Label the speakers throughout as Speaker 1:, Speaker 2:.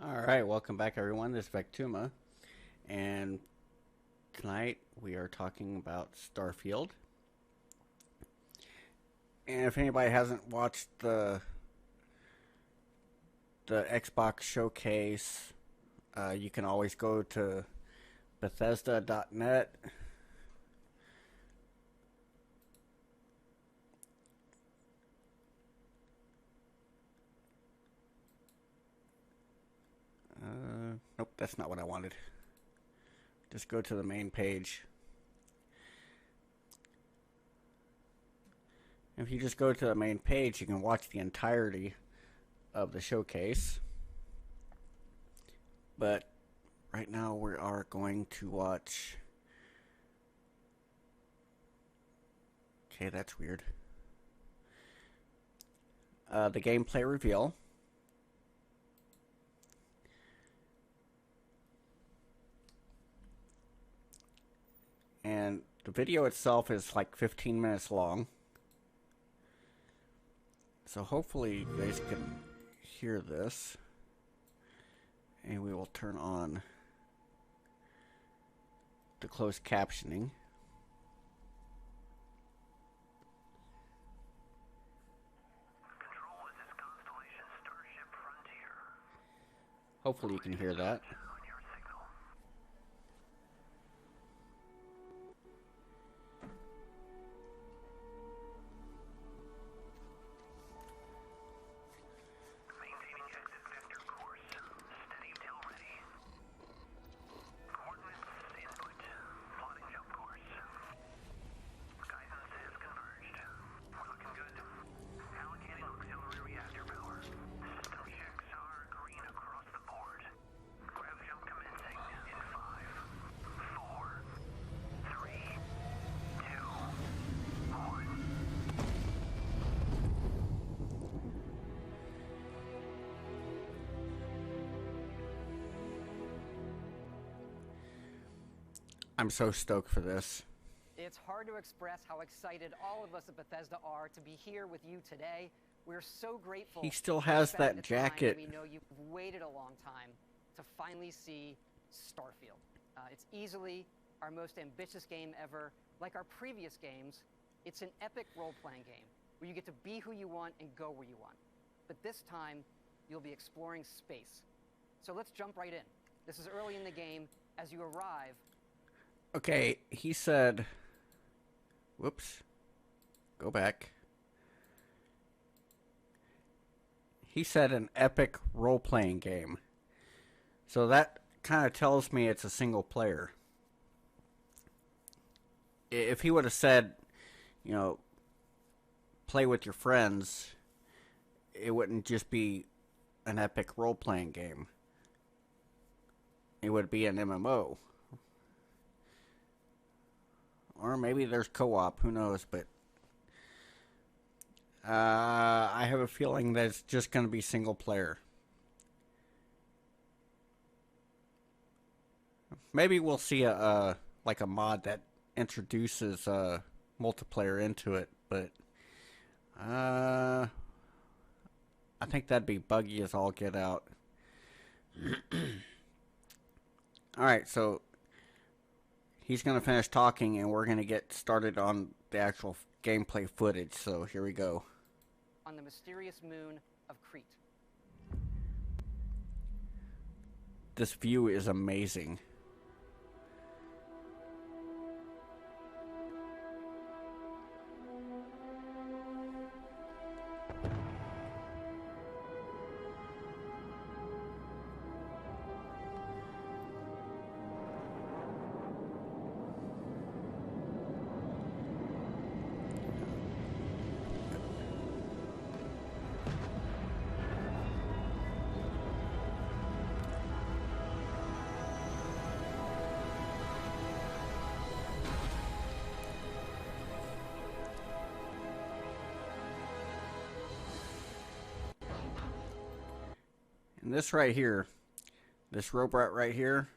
Speaker 1: Alright, welcome back everyone. This is Vectuma, and tonight we are talking about Starfield. And if anybody hasn't watched the Xbox showcase, you can always go to Bethesda.net. Nope, that's not what I wanted. Just go to the main page. If you just go to the main page, you can watch the entirety of the showcase. But right now we are going to watch... Okay, that's weird. The gameplay reveal. And the video itself is like 15 minutes long. So hopefully you guys can hear this. And we will turn on the closed captioning.
Speaker 2: Control, this is Constellation Starship Frontier.
Speaker 1: Hopefully you can hear that.
Speaker 2: On your signal. Maintaining exit vector course. Steady till ready. Coordinates input. Plotting jump course. Guidance has converged. We're looking good. Allocating auxiliary reactor power. System checks are green across the board. Grav jump commencing in 5, 4, 3, 2, 1.
Speaker 1: I'm so stoked for this.
Speaker 3: It's hard to express how excited all of us at Bethesda are to be here with you today. We're so grateful.
Speaker 1: He still
Speaker 3: for
Speaker 1: has
Speaker 3: spending
Speaker 1: that
Speaker 3: the time.
Speaker 1: jacket.
Speaker 3: We know you've waited a long time to finally see Starfield. It's easily our most ambitious game ever. Like our previous games, it's an epic role-playing game where you get to be who you want and go where you want. But this time, you'll be exploring space. So let's jump right in. This is early in the game. As you arrive,
Speaker 1: Okay, he said... Whoops. Go back. He said an epic role-playing game. So that kind of tells me it's a single player. If he would have said, you know, play with your friends, it wouldn't just be an epic role-playing game. It would be an MMO. Or maybe there's co-op, who knows, but I have a feeling that it's just going to be single player. Maybe we'll see like a mod that introduces multiplayer into it, but I think that'd be buggy as all get out. Alright, so he's going to finish talking and we're going to get started on the actual gameplay footage, so here we go.
Speaker 3: on the mysterious moon of Crete.
Speaker 1: This view is amazing. And this right here, this robot right here,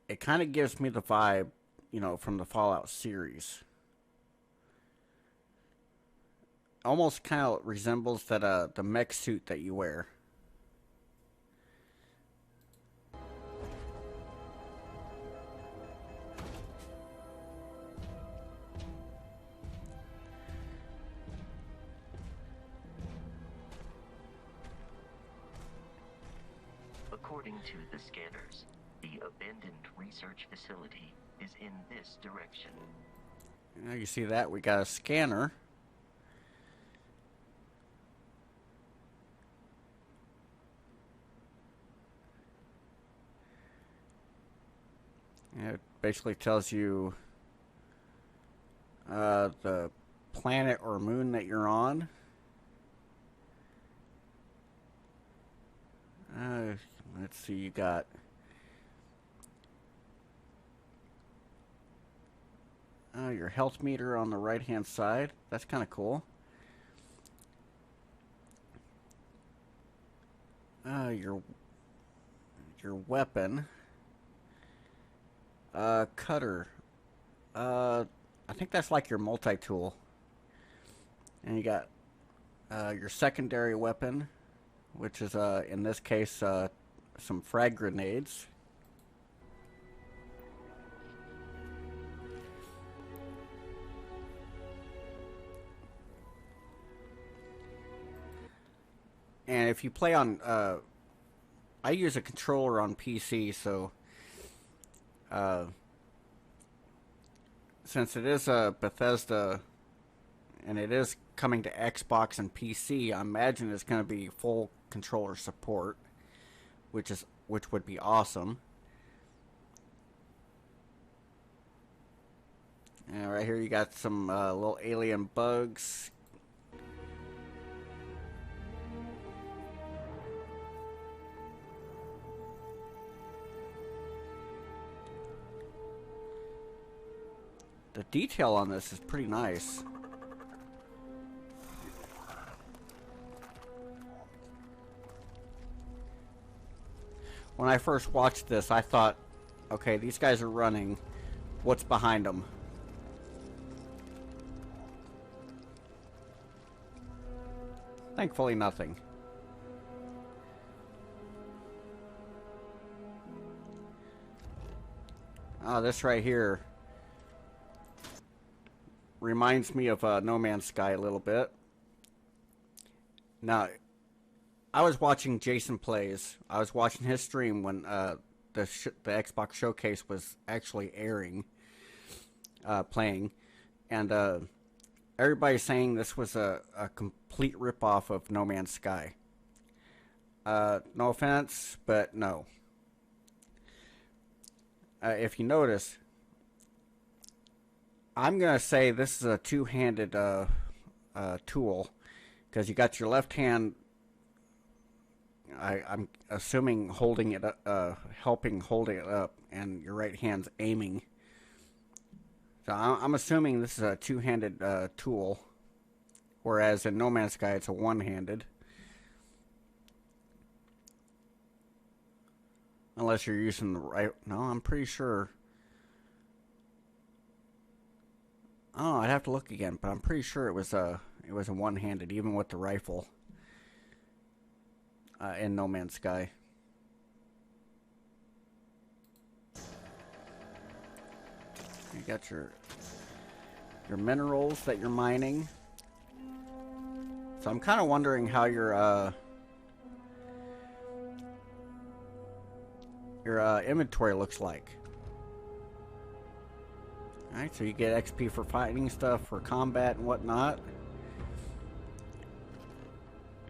Speaker 1: it kind of gives me the vibe, you know, from the Fallout series. Almost kind of resembles that the mech suit that you wear.
Speaker 4: According to the scanners, the abandoned research facility is in this direction.
Speaker 1: Now you see that we got a scanner. And it basically tells you the planet or moon that you're on. Let's see, you got your health meter on the right hand side. That's kind of cool. Your weapon. Cutter. I think that's like your multi-tool. And you got your secondary weapon, which is in this case some frag grenades. And if you play on, I use a controller on PC, so since it is a Bethesda and it is coming to Xbox and PC, I imagine it's going to be full controller support, which would be awesome. And right here you got some little alien bugs. The detail on this is pretty nice. When I first watched this, I thought, okay, these guys are running. What's behind them? Thankfully, nothing. This right here reminds me of No Man's Sky a little bit. Now, I was watching Jason Plays. I was watching his stream when the Xbox Showcase was actually airing, playing, and everybody's saying this was a complete ripoff of No Man's Sky. No offense, but no. If you notice, I'm going to say this is a two-handed tool, because you got your left hand, I'm assuming holding it, helping holding it up, and your right hand's aiming. So I'm assuming this is a two-handed tool, whereas in No Man's Sky it's a one-handed. Unless you're using the right... No, I'm pretty sure... Oh, I'd have to look again, but I'm pretty sure it was a one-handed, even with the rifle in No Man's Sky. You got your minerals that you're mining. So I'm kind of wondering how your inventory looks like. Alright, so you get XP for fighting stuff, for combat and whatnot.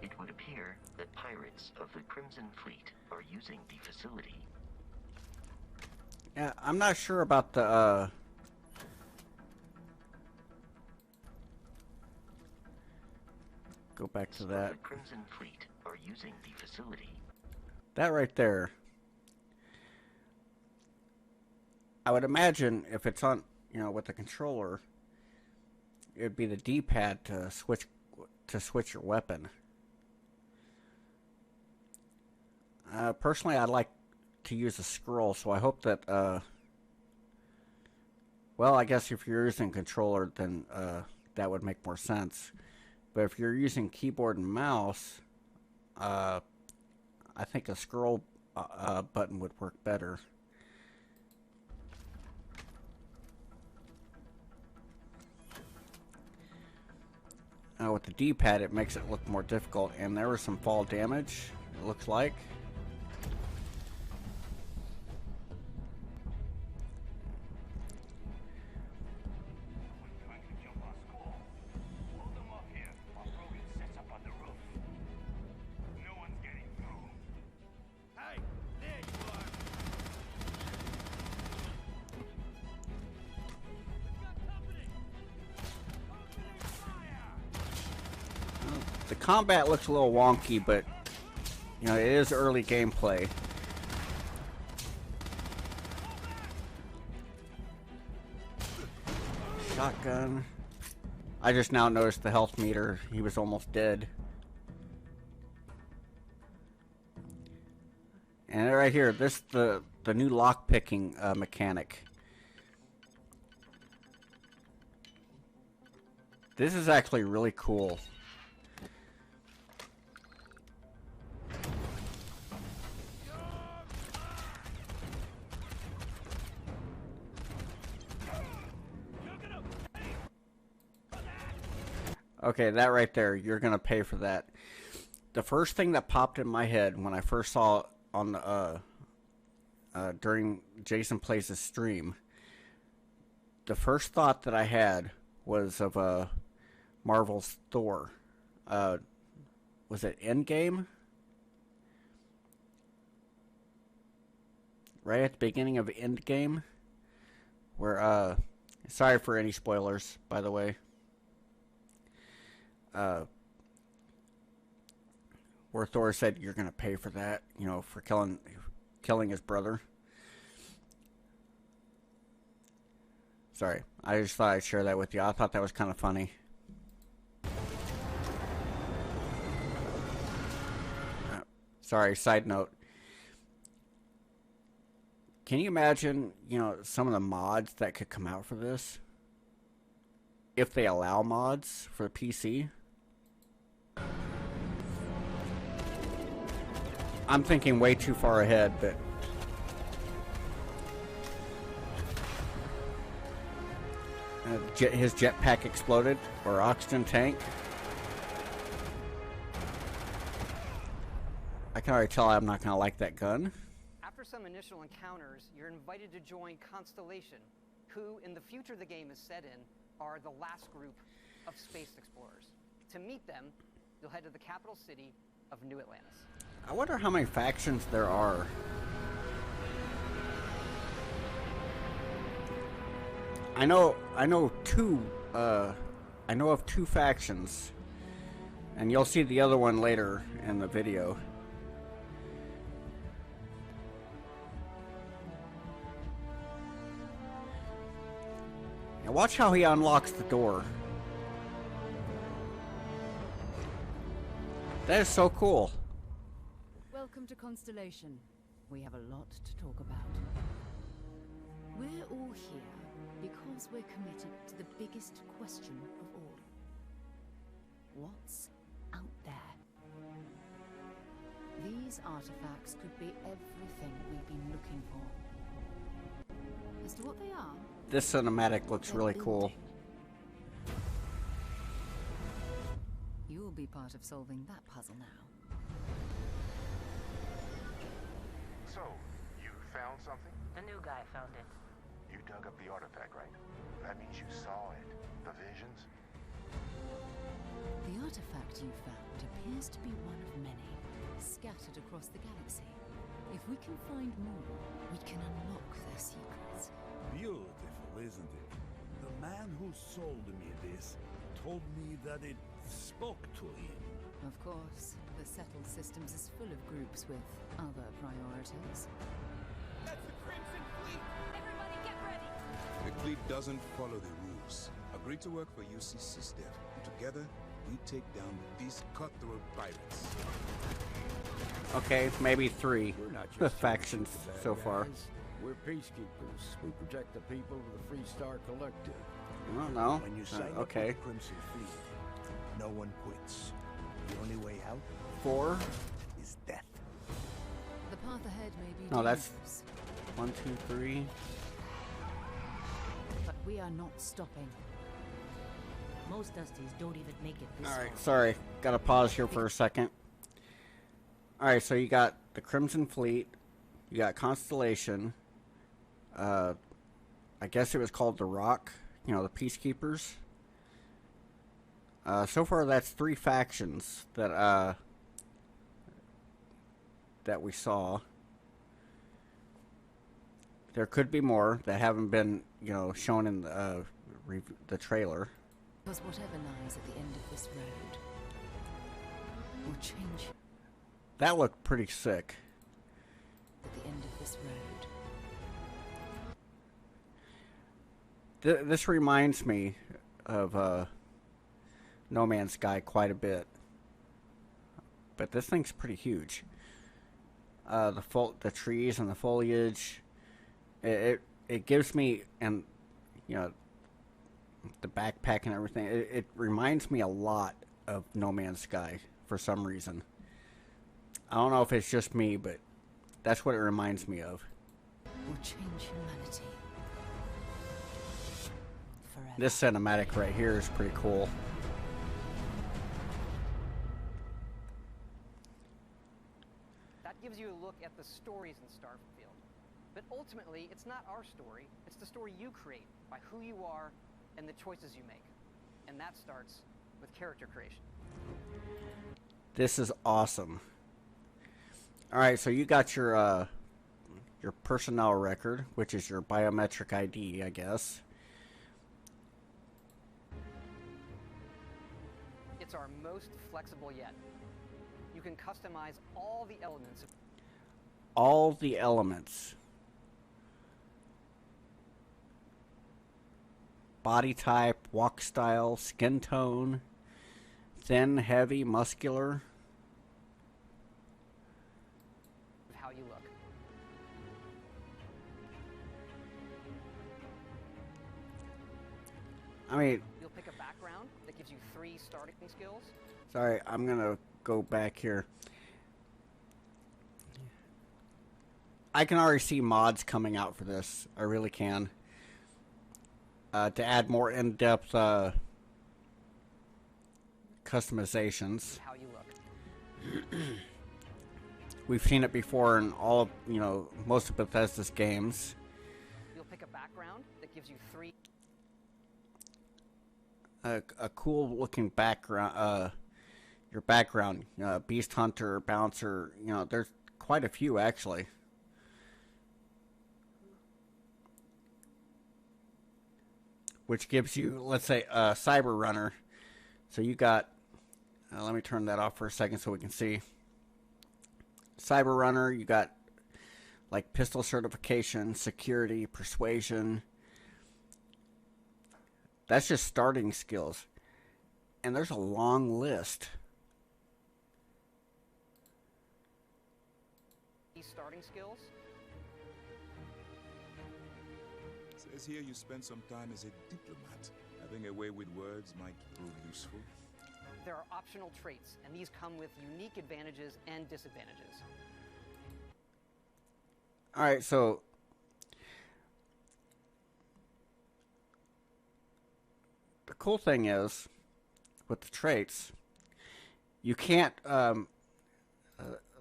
Speaker 4: It would appear that pirates of the Crimson Fleet are using the facility.
Speaker 1: Yeah, I'm not sure about the go back to that.
Speaker 4: The Crimson Fleet are using the facility.
Speaker 1: That right there. I would imagine if it's on, with the controller, it'd be the D-pad to switch your weapon. Personally, I'd like to use a scroll, so I hope that, well, I guess if you're using controller, then that would make more sense. But if you're using keyboard and mouse, I think a scroll button would work better. With the D-pad, it makes it look more difficult, and there was some fall damage, it looks like. The combat looks a little wonky, but you know, it is early gameplay. Shotgun. I just now noticed the health meter. He was almost dead. And right here, this the new lock picking mechanic. This is actually really cool. Okay, that right there, you're gonna pay for that. The first thing that popped in my head when I first saw it on the during Jason Plays' stream, the first thought that I had was of Marvel's Thor. Was it Endgame? Right at the beginning of Endgame, where sorry for any spoilers, by the way. Where Thor said, "You're gonna pay for that," you know, for killing his brother. Sorry, I just thought I'd share that with you. I thought that was kind of funny. Sorry, side note. Can you imagine, you know, some of the mods that could come out for this? If they allow mods for the PC? I'm thinking way too far ahead, but his jetpack exploded, or oxygen tank. I can already tell I'm not going to like that gun.
Speaker 3: After some initial encounters, you're invited to join Constellation, who, in the future the game is set in, are the last group of space explorers. To meet them, you'll head to the capital city of New Atlantis.
Speaker 1: I wonder how many factions there are. I know two. I know of two factions, and you'll see the other one later in the video. Now watch how he unlocks the door. That is so cool.
Speaker 5: Welcome to Constellation. We have a lot to talk about. We're all here because we're committed to the biggest question of all. What's out there? These artifacts could be everything we've been looking for. As to what they are,
Speaker 1: This cinematic looks really cool.
Speaker 5: you'll be part of solving that puzzle now.
Speaker 6: So, you found something?
Speaker 7: The new guy found it.
Speaker 6: You dug up the artifact, right? That means you saw it. The visions?
Speaker 5: The artifact you found appears to be one of many, scattered across the galaxy. If we can find more, we can unlock their secrets.
Speaker 8: Beautiful, isn't it? The man who sold me this told me that it spoke to him.
Speaker 5: Of course, the settled systems is full of groups with other priorities.
Speaker 9: That's the Crimson Fleet!
Speaker 7: Everybody get ready!
Speaker 9: The fleet doesn't follow the rules. Agree to work for UCC Step. Together, we take down these cutthroat pirates.
Speaker 1: Okay, maybe three
Speaker 10: We're not just
Speaker 1: factions
Speaker 10: bad
Speaker 1: so far.
Speaker 10: guys. We're peacekeepers. We protect the people of the Free Star Collective.
Speaker 1: I don't know.
Speaker 8: When you sign up
Speaker 1: Okay.
Speaker 8: with Crimson Fleet, no one quits. The only way out
Speaker 1: 4.
Speaker 8: is death.
Speaker 5: The path ahead may be
Speaker 1: No, that's-
Speaker 5: dangerous,
Speaker 1: 1, 2, 3.
Speaker 5: but we are not stopping.
Speaker 7: Most Dusties don't even make it this far.
Speaker 1: Alright, sorry. Gotta pause here for a second. Alright, so you got the Crimson Fleet. You got Constellation. I guess it was called the Rock. You know, the Peacekeepers. So far, that's 3 factions that that we saw. There could be more that haven't been, you know, shown in the trailer.
Speaker 5: Because whatever lies at the end of this road, will change
Speaker 1: That looked pretty sick.
Speaker 5: at the end of this road.
Speaker 1: This reminds me of No Man's Sky quite a bit. But this thing's pretty huge. The trees and the foliage, it gives me, and you know, the backpack and everything. It reminds me a lot of No Man's Sky for some reason. I don't know if it's just me, but that's what it reminds me of.
Speaker 5: Will change humanity forever.
Speaker 1: This cinematic right here is pretty cool.
Speaker 3: That gives you a look at the stories in Starfield. But ultimately, it's not our story. It's the story you create by who you are and the choices you make. And that starts with character creation.
Speaker 1: This is awesome. All right, so you got your personnel record, which is your biometric ID, I guess.
Speaker 3: It's our most flexible yet. You can customize all the elements of
Speaker 1: All the elements. Body type, walk style, skin tone, thin, heavy, muscular.
Speaker 3: how you look.
Speaker 1: I mean,
Speaker 3: You'll pick a background that gives you 3 starting skills.
Speaker 1: sorry, I'm gonna go back here. I can already see mods coming out for this. I really can. To add more in-depth customizations.
Speaker 3: How you look.
Speaker 1: We've seen it before in all of, most of Bethesda's games.
Speaker 3: You'll pick a background that gives you 3.
Speaker 1: A cool looking background, your background, Beast Hunter, Bouncer, there's quite a few actually. Which gives you, let's say, a Cyber Runner. So you got, let me turn that off for a second so we can see. Cyber Runner, you got like pistol certification, security, persuasion. That's just starting skills. And there's a long list.
Speaker 3: These starting skills.
Speaker 9: Says here you spent some time as a diplomat. Having a way with words might prove useful.
Speaker 3: There are optional traits, and these come with unique advantages and disadvantages.
Speaker 1: Alright, so the cool thing is, with the traits, you can't, let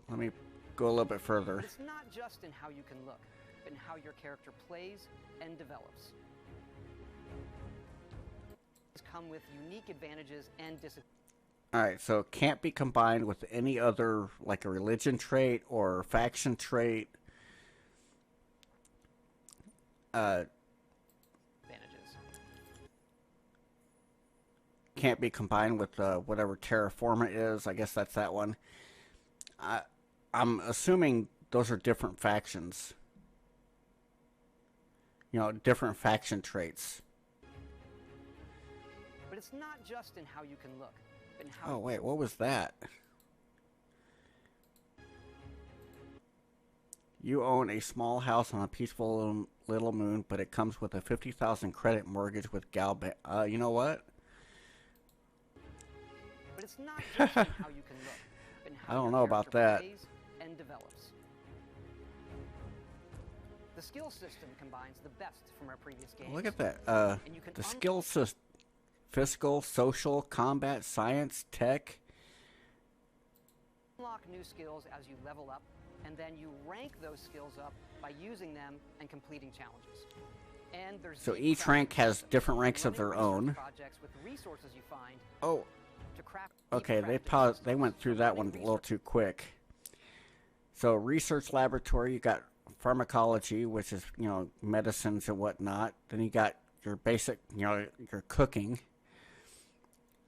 Speaker 1: me go a little bit further.
Speaker 3: It's not just in how you can look, but in how your character plays and develops. These come with unique advantages and disadvantages.
Speaker 1: Alright, so it can't be combined with any other, like a religion trait or faction trait. Can't be combined with whatever Terraforma is. I guess that's that one. I'm assuming those are different factions. Different faction traits.
Speaker 3: But it's not just in how you can look, but in how.
Speaker 1: Oh wait, what was that? You own a small house on a peaceful little moon, but it comes with a 50,000 credit mortgage with Galban. You know what?
Speaker 3: But it's not just in how you can look, but in how
Speaker 1: I don't
Speaker 3: your
Speaker 1: know about
Speaker 3: character
Speaker 1: that.
Speaker 3: plays and develops. The skill system combines the best from our previous games.
Speaker 1: Look at that.
Speaker 3: And you can
Speaker 1: The skill system: physical, social, combat, science, tech.
Speaker 3: unlock new skills as you level up, and then you rank those skills up by using them and completing challenges. And there's
Speaker 1: So
Speaker 3: deep
Speaker 1: each rank
Speaker 3: crafting
Speaker 1: has
Speaker 3: systems,
Speaker 1: different ranks of
Speaker 3: running
Speaker 1: their
Speaker 3: research
Speaker 1: own.
Speaker 3: projects with resources you find
Speaker 1: Oh,
Speaker 3: to craft deep
Speaker 1: okay. They
Speaker 3: crafting
Speaker 1: went through
Speaker 3: systems,
Speaker 1: that one
Speaker 3: running
Speaker 1: a little
Speaker 3: research
Speaker 1: too quick. So research laboratory, you got pharmacology, which is medicines and whatnot. Then you got your basic, your cooking.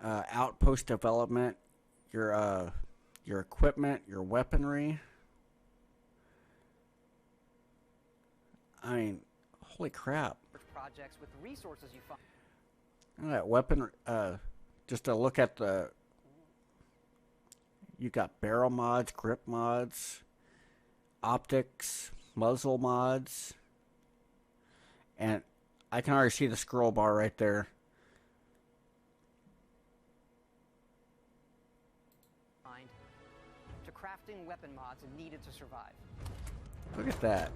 Speaker 1: Outpost development, your your equipment, your weaponry. I mean, holy crap.
Speaker 3: Projects with the resources you find.
Speaker 1: That weapon, just to look at the, you got barrel mods, grip mods, optics, muzzle mods, and I can already see the scroll bar right there.
Speaker 3: To crafting weapon mods needed to survive.
Speaker 1: Look at that.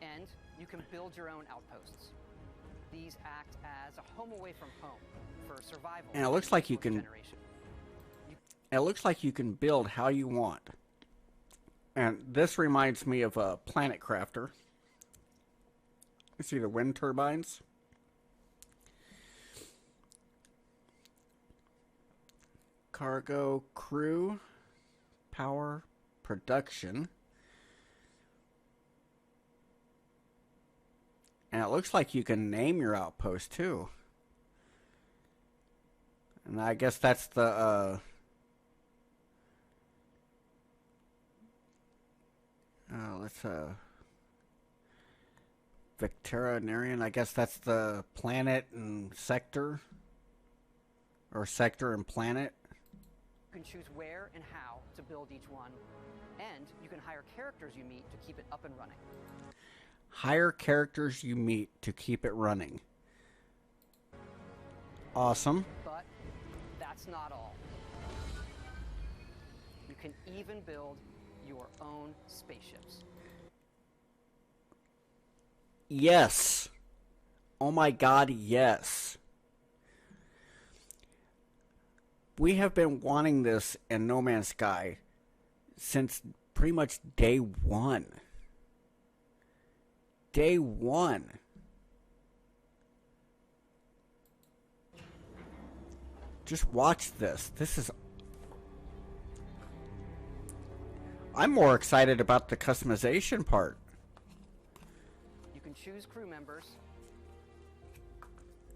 Speaker 3: And you can build your own outposts. These act as a home away from home for survival.
Speaker 1: And it looks like you can. It looks like you can build how you want. And this reminds me of a Planet Crafter. You see the wind turbines? Cargo, crew, power, production. And it looks like you can name your outpost too. And I guess that's the let's Victorinarian, I guess that's the planet and sector. Or sector and planet.
Speaker 3: You can choose where and how to build each one. And you can hire characters you meet to keep it up and running.
Speaker 1: Hire characters you meet to keep it running. Awesome.
Speaker 3: But that's not all. You can even build your own spaceships.
Speaker 1: Yes. Oh my God, yes. We have been wanting this in No Man's Sky since pretty much day one. Day one. Just watch this. This is... I'm more excited about the customization part.
Speaker 3: You can choose crew members.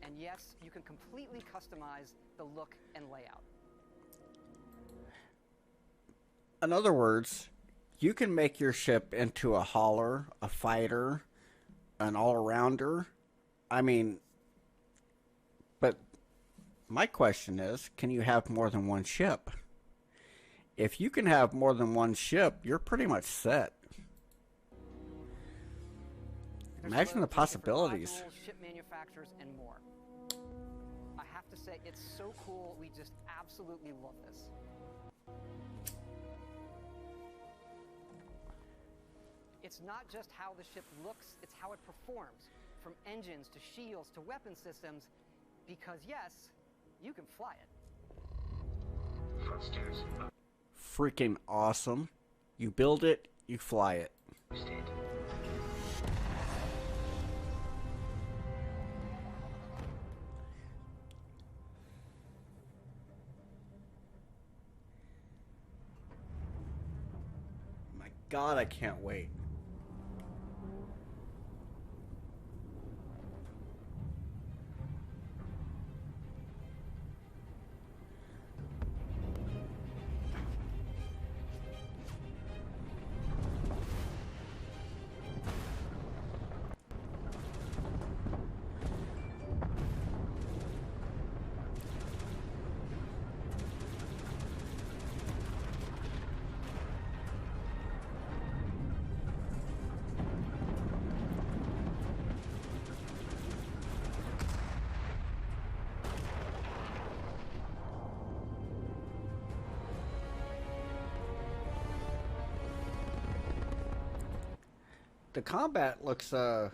Speaker 3: And yes, you can completely customize the look and layout.
Speaker 1: In other words, you can make your ship into a hauler, a fighter, an all-rounder. I mean, but my question is, can you have more than one ship? If you can have more than one ship, you're pretty much set. Imagine the possibilities.
Speaker 3: Modules, ship manufacturers, and more. I have to say, it's so cool. We just absolutely love this. It's not just how the ship looks, it's how it performs. From engines to shields to weapon systems. Because yes, you can fly it.
Speaker 4: Thrusters.
Speaker 1: Freaking awesome. You build it, you fly it. My God, I can't wait. The combat looks a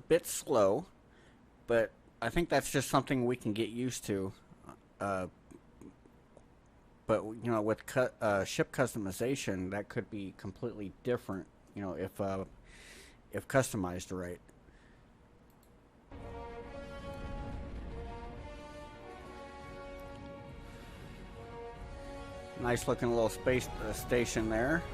Speaker 1: bit slow, but I think that's just something we can get used to. But you know, with ship customization, that could be completely different. You know, if customized right. Nice looking little space station there.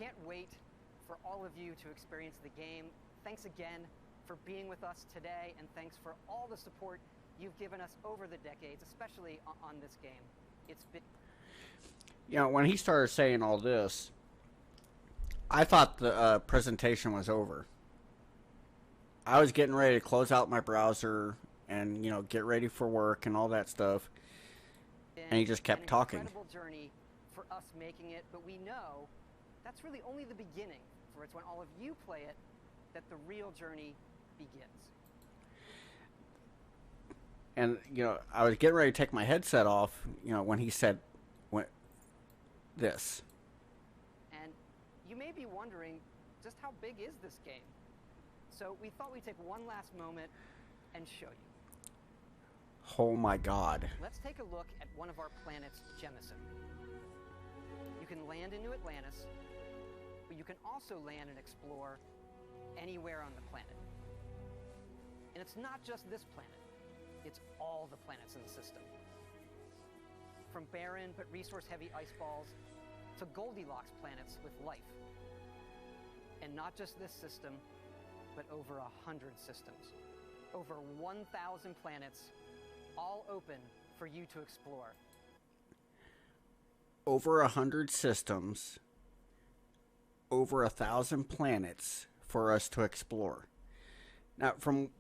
Speaker 3: can't wait for all of you to experience the game. Thanks again for being with us today, and thanks for all the support you've given us over the decades, especially on this game. It's been...
Speaker 1: You know, when he started saying all this, I thought the presentation was over. I was getting ready to close out my browser and, you know, get ready for work and all that stuff. And he just kept talking.
Speaker 3: An incredible journey for us making it, but we know that's really only the beginning. For it's when all of you play it that the real journey begins.
Speaker 1: And, you know, I was getting ready to take my headset off, you know, when he said this.
Speaker 3: And you may be wondering, just how big is this game? So we thought we'd take one last moment and show you.
Speaker 1: Oh my God.
Speaker 3: Let's take a look at one of our planets, Jemison. You can land into Atlantis, but you can also land and explore anywhere on the planet. And it's not just this planet, it's all the planets in the system. From barren but resource-heavy ice balls to Goldilocks planets with life. And not just this system, but over 100 systems. Over 1,000 planets, all open for you to explore.
Speaker 1: Over 100 systems, over 1,000 planets for us to explore. Now, from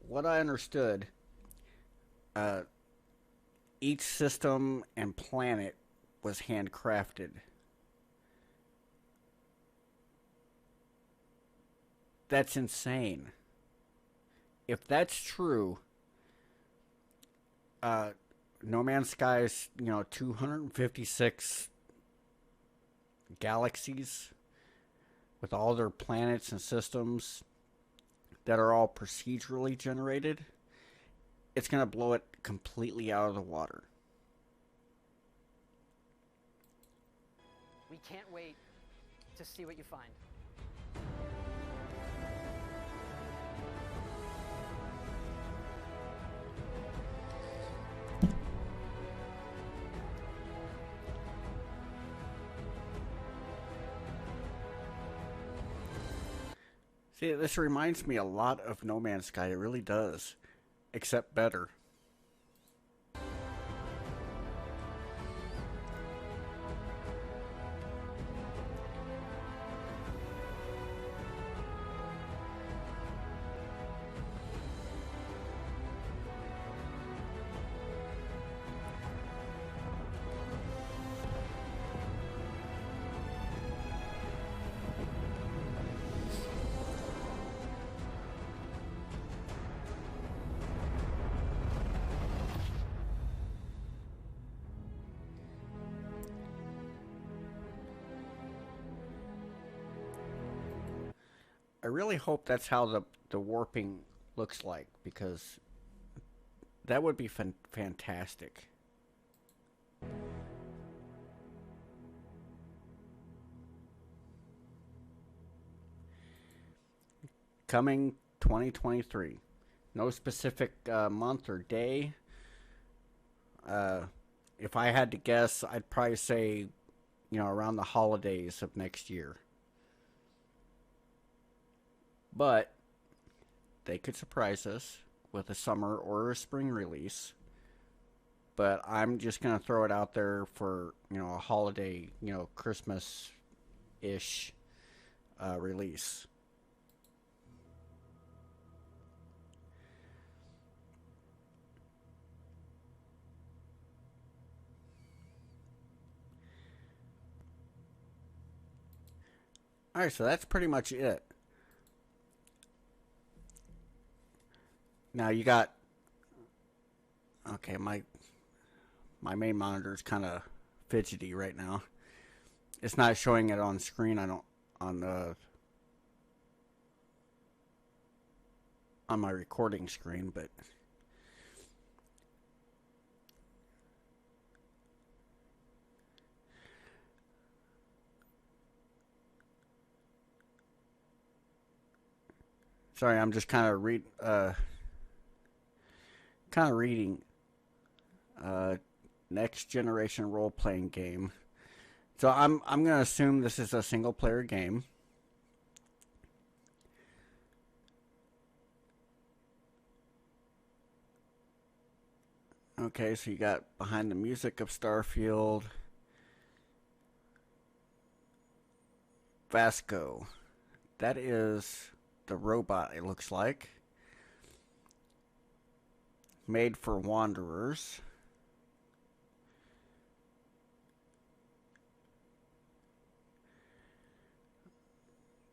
Speaker 1: what I understood, each system and planet was handcrafted. That's insane. If that's true, No Man's Sky's, you know, 256 galaxies with all their planets and systems that are all procedurally generated, it's going to blow it completely out of the water.
Speaker 3: We can't wait to see what you find.
Speaker 1: See, this reminds me a lot of No Man's Sky. It really does. Except better. I really hope that's how the warping looks like, because that would be fantastic. Coming 2023. No specific month or day. If I had to guess, I'd probably say, you know, around the holidays of next year. But they could surprise us with a summer or a spring release. But I'm just going to throw it out there for, you know, a holiday, you know, Christmas-ish release. Alright, so that's pretty much it. Now you got, okay, my main monitor is kind of fidgety right now. It's not showing it on screen. I don't on my recording screen, but sorry, I'm just kind of reading next generation role-playing game. So I'm gonna assume this is a single player game. Okay, so you got behind the music of Starfield, Vasco. That is the robot, it looks like. Made for Wanderers.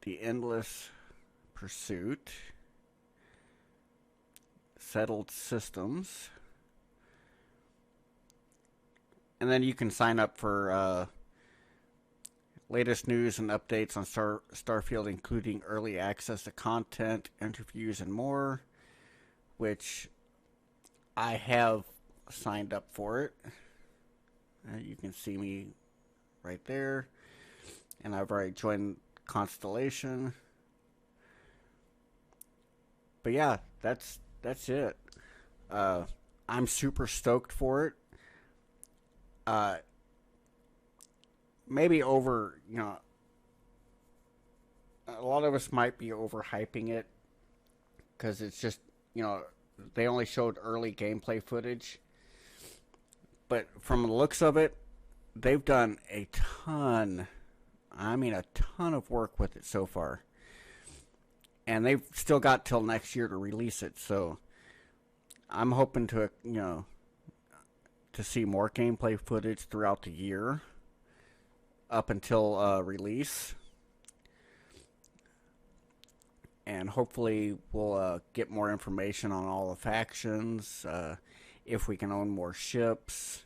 Speaker 1: The Endless Pursuit. Settled Systems. And then you can sign up for latest news and updates on Starfield, including early access to content, interviews, and more, which I have signed up for it. You can see me right there. And I've already joined Constellation. But yeah, that's it. I'm super stoked for it. Maybe over, a lot of us might be overhyping it because it's just, they only showed early gameplay footage. But from the looks of it, they've done a ton of work with it so far. And they've still got till next year to release it, so I'm hoping to, to see more gameplay footage throughout the year up until release. And hopefully we'll get more information on all the factions, if we can own more ships,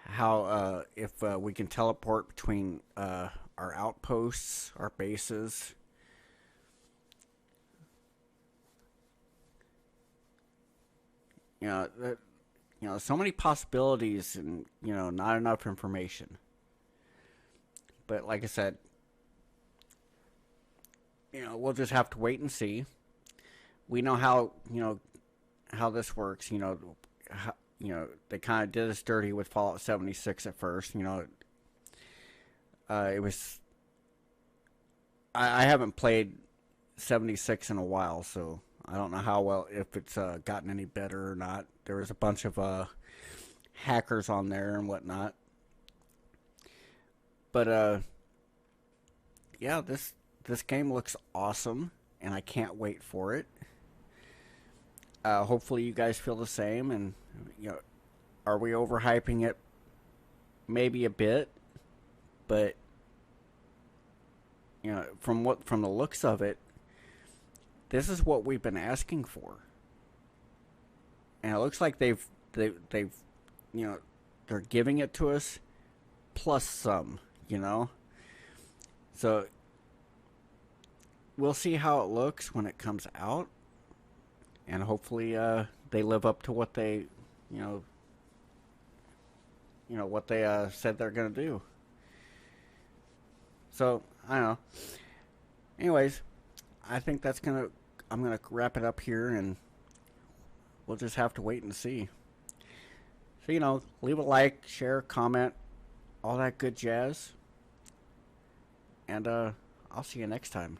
Speaker 1: how if we can teleport between our outposts, our bases. So many possibilities and, not enough information. But like I said, we'll just have to wait and see. We know how, how this works. They kind of did us dirty with Fallout 76 at first. It was... I haven't played 76 in a while, so I don't know how well, if it's gotten any better or not. There was a bunch of hackers on there and whatnot. But yeah, this game looks awesome, and I can't wait for it. Hopefully you guys feel the same, and are we overhyping it? Maybe a bit, but from the looks of it, this is what we've been asking for. And it looks like they've they're giving it to us plus some, So we'll see how it looks when it comes out. And hopefully they live up to what they, what they said they're going to do. So, I don't know. Anyways, I think I'm going to wrap it up here, and we'll just have to wait and see. So, leave a like, share, comment, all that good jazz. And I'll see you next time.